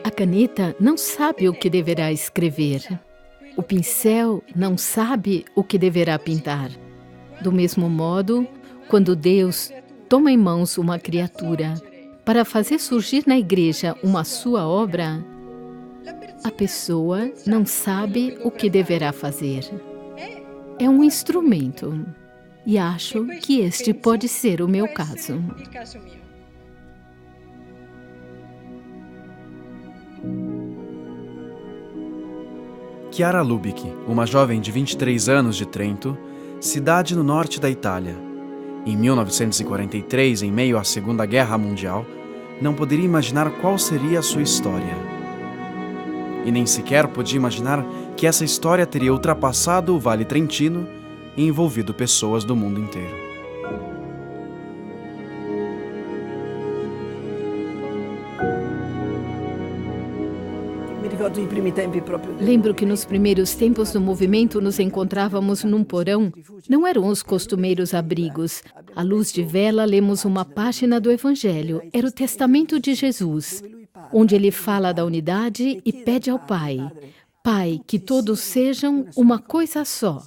A caneta não sabe o que deverá escrever. O pincel não sabe o que deverá pintar. Do mesmo modo, quando Deus toma em mãos uma criatura para fazer surgir na igreja uma sua obra, a pessoa não sabe o que deverá fazer. É um instrumento. E acho que este pode ser o meu caso. Chiara Lubich, uma jovem de 23 anos de Trento, cidade no norte da Itália. Em 1943, em meio à Segunda Guerra Mundial, não poderia imaginar qual seria a sua história. E nem sequer podia imaginar que essa história teria ultrapassado o Vale Trentino e envolvido pessoas do mundo inteiro. Lembro que nos primeiros tempos do movimento nos encontrávamos num porão. Não eram os costumeiros abrigos. À luz de vela, lemos uma página do Evangelho. Era o Testamento de Jesus, onde ele fala da unidade e pede ao Pai: Pai, que todos sejam uma coisa só.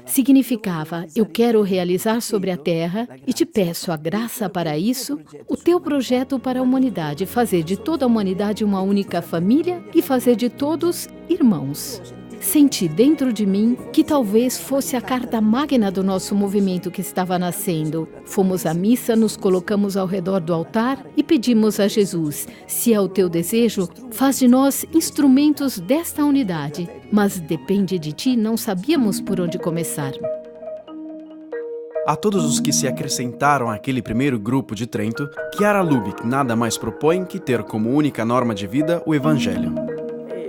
Significava, eu quero realizar sobre a terra e te peço a graça para isso, o teu projeto para a humanidade, fazer de toda a humanidade uma única família e fazer de todos irmãos. Senti dentro de mim que talvez fosse a carta magna do nosso movimento que estava nascendo. Fomos à missa, nos colocamos ao redor do altar e pedimos a Jesus: se é o teu desejo, faz de nós instrumentos desta unidade. Mas depende de ti, não sabíamos por onde começar. A todos os que se acrescentaram àquele primeiro grupo de Trento, Chiara Lubich nada mais propõe que ter como única norma de vida o Evangelho.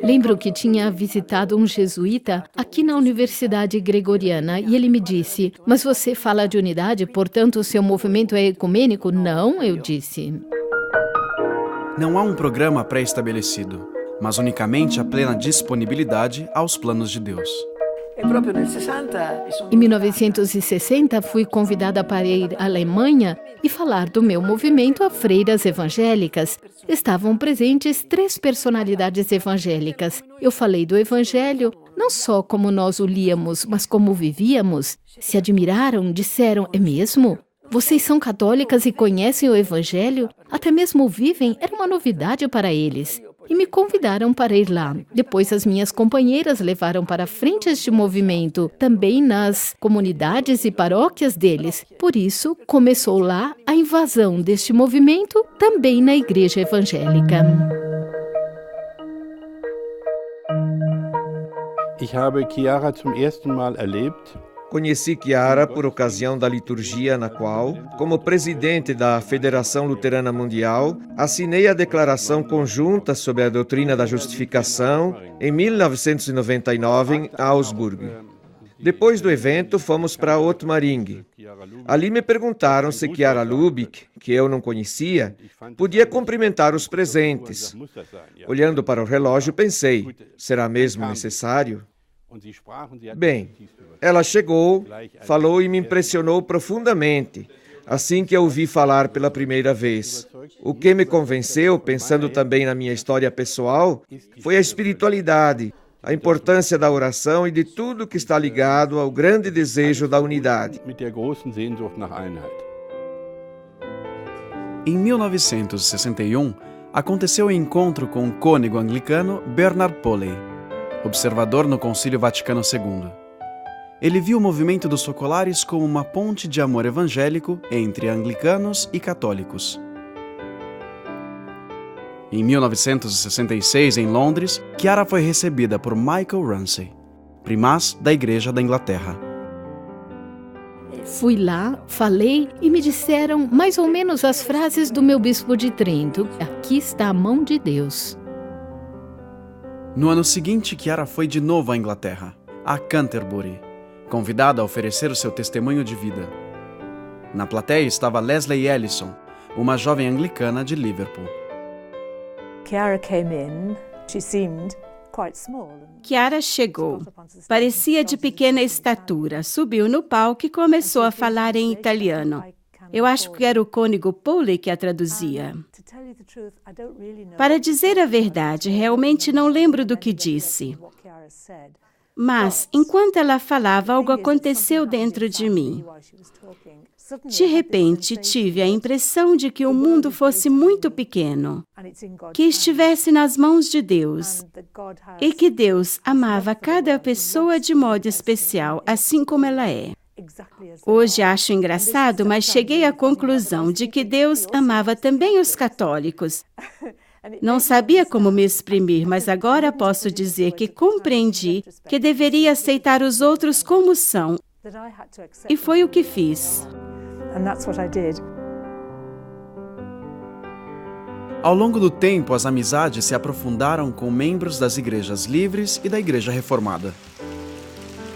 Lembro que tinha visitado um jesuíta aqui na Universidade Gregoriana e ele me disse: mas você fala de unidade, portanto o seu movimento é ecumênico? Não, eu disse. Não há um programa pré-estabelecido, mas unicamente a plena disponibilidade aos planos de Deus. Em 1960, fui convidada para ir à Alemanha e falar do meu movimento a freiras evangélicas. Estavam presentes 3 personalidades evangélicas. Eu falei do Evangelho, não só como nós o líamos, mas como vivíamos. Se admiraram, disseram: é mesmo? Vocês são católicas e conhecem o Evangelho? Até mesmo o vivem? Era uma novidade para eles. E me convidaram para ir lá. Depois as minhas companheiras levaram para frente este movimento, também nas comunidades e paróquias deles. Por isso, começou lá a invasão deste movimento, também na igreja evangélica. Ich habe Chiara zum ersten Mal erlebt. Conheci Chiara por ocasião da liturgia na qual, como presidente da Federação Luterana Mundial, assinei a declaração conjunta sobre a doutrina da justificação em 1999 em Augsburg. Depois do evento, fomos para Otmaring. Ali me perguntaram se Chiara Lubich, que eu não conhecia, podia cumprimentar os presentes. Olhando para o relógio, pensei: será mesmo necessário? Bem, ela chegou, falou e me impressionou profundamente, assim que a ouvi falar pela primeira vez. O que me convenceu, pensando também na minha história pessoal, foi a espiritualidade, a importância da oração e de tudo que está ligado ao grande desejo da unidade. Em 1961, aconteceu o encontro com o cônego anglicano Bernard Polley, observador no Concílio Vaticano II. Ele viu o movimento dos focolares como uma ponte de amor evangélico entre anglicanos e católicos. Em 1966, em Londres, Chiara foi recebida por Michael Ramsey, primaz da Igreja da Inglaterra. Fui lá, falei e me disseram mais ou menos as frases do meu bispo de Trento: aqui está a mão de Deus. No ano seguinte, Chiara foi de novo à Inglaterra, a Canterbury, convidada a oferecer o seu testemunho de vida. Na plateia estava Leslie Ellison, uma jovem anglicana de Liverpool. Chiara chegou. Parecia de pequena estatura. Subiu no palco e começou a falar em italiano. Eu acho que era o cônego Pauli que a traduzia. Para dizer a verdade, realmente não lembro do que disse. Mas, enquanto ela falava, algo aconteceu dentro de mim. De repente, tive a impressão de que o mundo fosse muito pequeno, que estivesse nas mãos de Deus, e que Deus amava cada pessoa de modo especial, assim como ela é. Hoje acho engraçado, mas cheguei à conclusão de que Deus amava também os católicos. Não sabia como me exprimir, mas agora posso dizer que compreendi que deveria aceitar os outros como são. E foi o que fiz. Ao longo do tempo, as amizades se aprofundaram com membros das igrejas livres e da Igreja Reformada.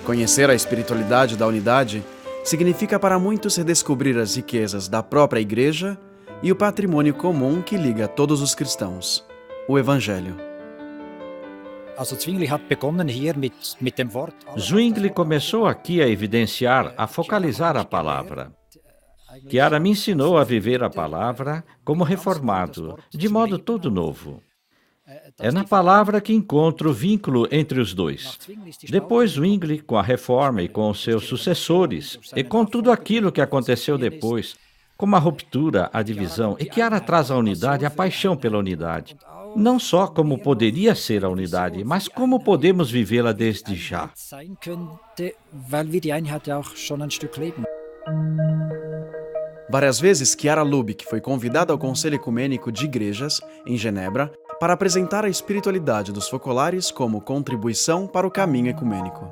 Conhecer a espiritualidade da unidade significa para muitos redescobrir as riquezas da própria igreja e o patrimônio comum que liga todos os cristãos, o Evangelho. Zwingli começou aqui a evidenciar, a focalizar a palavra. Chiara me ensinou a viver a palavra como reformado, de modo todo novo. É na palavra que encontro o vínculo entre os dois. Depois Zwingli, com a reforma e com os seus sucessores, e com tudo aquilo que aconteceu depois, como a ruptura, a divisão, e Chiara traz a unidade, a paixão pela unidade. Não só como poderia ser a unidade, mas como podemos vivê-la desde já. Várias vezes, Chiara Lubich foi convidada ao Conselho Ecumênico de Igrejas, em Genebra, para apresentar a espiritualidade dos focolares como contribuição para o caminho ecumênico.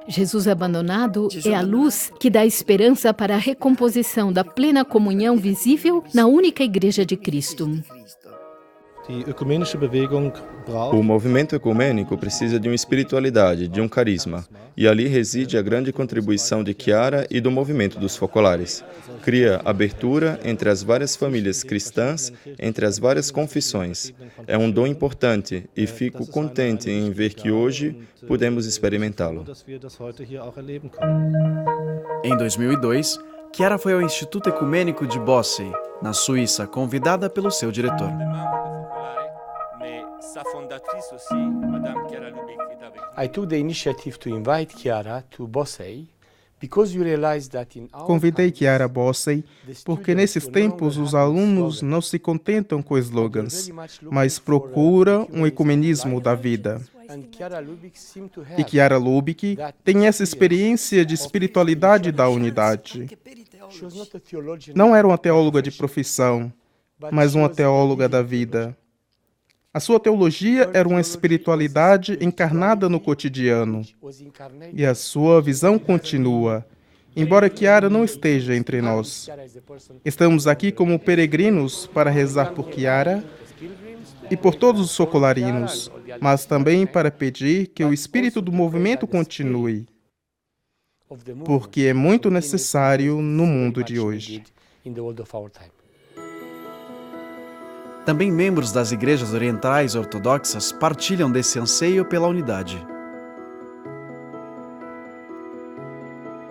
Jesus abandonado é a luz que dá esperança para a recomposição da plena comunhão visível na única Igreja de Cristo. O movimento ecumênico precisa de uma espiritualidade, de um carisma, e ali reside a grande contribuição de Chiara e do movimento dos focolares. Cria abertura entre as várias famílias cristãs, entre as várias confissões. É um dom importante e fico contente em ver que hoje podemos experimentá-lo. Em 2002, Chiara foi ao Instituto Ecumênico de Bossey, na Suíça, convidada pelo seu diretor. I took the initiative to invite Chiara to Bossey. Convidei Chiara a Bossey porque nesses tempos os alunos não se contentam com slogans, mas procuram um ecumenismo da vida. E Chiara Lubich tem essa experiência de espiritualidade da unidade. Não era uma teóloga de profissão, mas uma teóloga da vida. A sua teologia era uma espiritualidade encarnada no cotidiano. E a sua visão continua, embora Chiara não esteja entre nós. Estamos aqui como peregrinos para rezar por Chiara e por todos os socolarinos, mas também para pedir que o espírito do movimento continue, porque é muito necessário no mundo de hoje. Também membros das igrejas orientais ortodoxas partilham desse anseio pela unidade.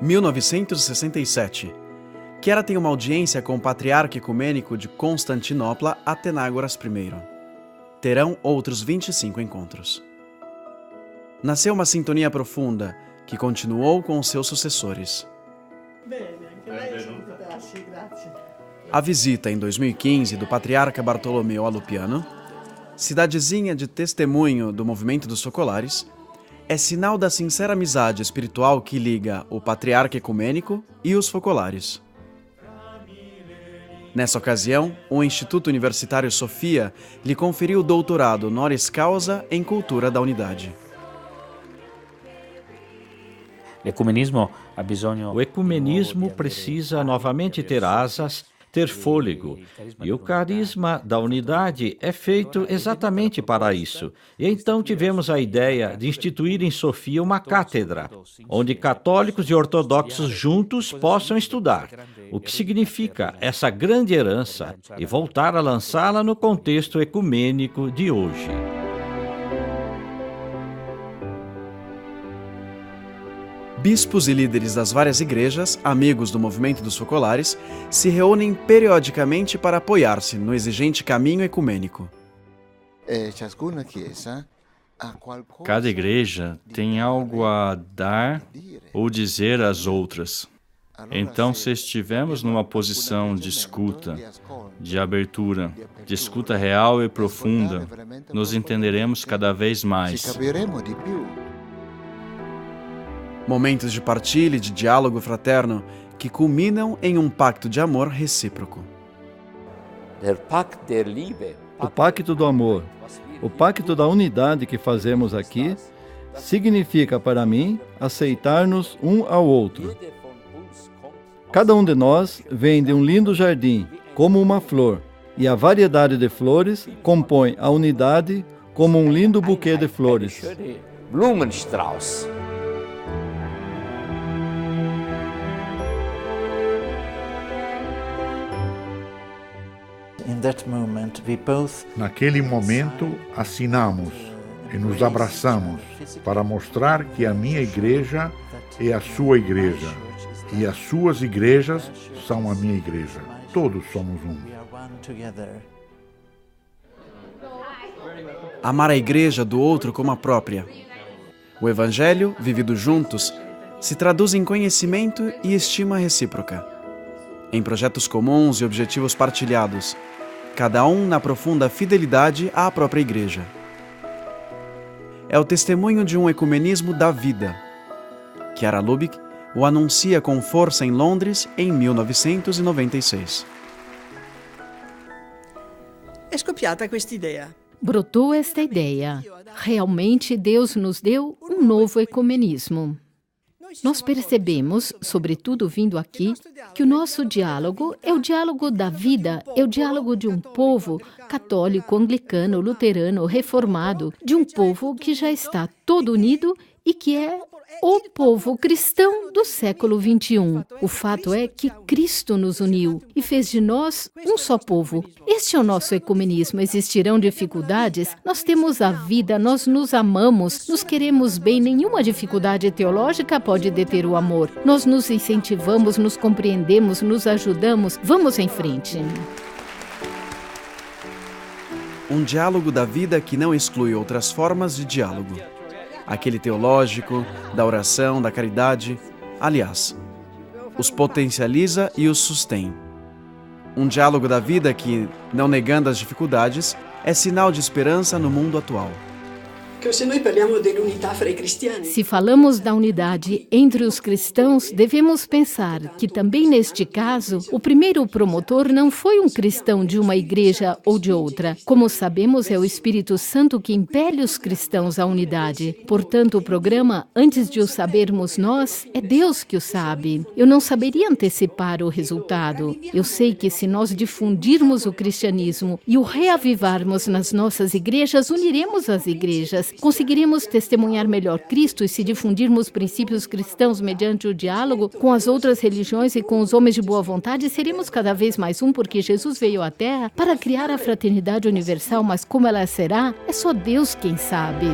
1967. Chiara tem uma audiência com o patriarca ecumênico de Constantinopla, Atenágoras I. Terão outros 25 encontros. Nasceu uma sintonia profunda que continuou com os seus sucessores. A visita em 2015 do patriarca Bartolomeu a Lupiano, cidadezinha de testemunho do movimento dos Focolares, é sinal da sincera amizade espiritual que liga o patriarca ecumênico e os Focolares. Nessa ocasião, o Instituto Universitário Sofia lhe conferiu o doutorado honoris causa em Cultura da Unidade. O ecumenismo precisa novamente ter asas, ter fôlego, e o carisma da unidade é feito exatamente para isso. E então tivemos a ideia de instituir em Sofia uma cátedra, onde católicos e ortodoxos juntos possam estudar, o que significa essa grande herança, e voltar a lançá-la no contexto ecumênico de hoje. Bispos e líderes das várias igrejas, amigos do movimento dos focolares, se reúnem periodicamente para apoiar-se no exigente caminho ecumênico. Cada igreja tem algo a dar ou dizer às outras. Então, se estivermos numa posição de escuta, de abertura, de escuta real e profunda, nos entenderemos cada vez mais. Momentos de partilha e de diálogo fraterno que culminam em um pacto de amor recíproco. O pacto do amor, o pacto da unidade que fazemos aqui, significa para mim aceitar-nos um ao outro. Cada um de nós vem de um lindo jardim, como uma flor, e a variedade de flores compõe a unidade como um lindo buquê de flores. Blumenstrauß. Naquele momento, assinamos e nos abraçamos para mostrar que a minha igreja é a sua igreja e as suas igrejas são a minha igreja. Todos somos um. Amar a igreja do outro como a própria. O Evangelho, vivido juntos, se traduz em conhecimento e estima recíproca, em projetos comuns e objetivos partilhados, cada um na profunda fidelidade à própria igreja. É o testemunho de um ecumenismo da vida. Chiara Lubich o anuncia com força em Londres em 1996. Brotou esta ideia. Realmente Deus nos deu um novo ecumenismo. Nós percebemos, sobretudo vindo aqui, que o nosso diálogo é o diálogo da vida, é o diálogo de um povo católico, anglicano, luterano, reformado, de um povo que já está todo unido e que é o povo cristão do século XXI. O fato é que Cristo nos uniu e fez de nós um só povo. Este é o nosso ecumenismo. Existirão dificuldades? Nós temos a vida, nós nos amamos, nos queremos bem. Nenhuma dificuldade teológica pode deter o amor. Nós nos incentivamos, nos compreendemos, nos ajudamos. Vamos em frente. Um diálogo da vida que não exclui outras formas de diálogo. Aquele teológico, da oração, da caridade, aliás, os potencializa e os sustém. Um diálogo da vida que, não negando as dificuldades, é sinal de esperança no mundo atual. Se falamos da unidade entre os cristãos, devemos pensar que também neste caso, o primeiro promotor não foi um cristão de uma igreja ou de outra. Como sabemos, é o Espírito Santo que impele os cristãos à unidade. Portanto, o programa, antes de o sabermos nós, é Deus que o sabe. Eu não saberia antecipar o resultado. Eu sei que se nós difundirmos o cristianismo e o reavivarmos nas nossas igrejas, uniremos as igrejas. Conseguiremos testemunhar melhor Cristo e se difundirmos princípios cristãos mediante o diálogo com as outras religiões e com os homens de boa vontade, seremos cada vez mais um, porque Jesus veio à Terra para criar a fraternidade universal, mas como ela será, é só Deus quem sabe.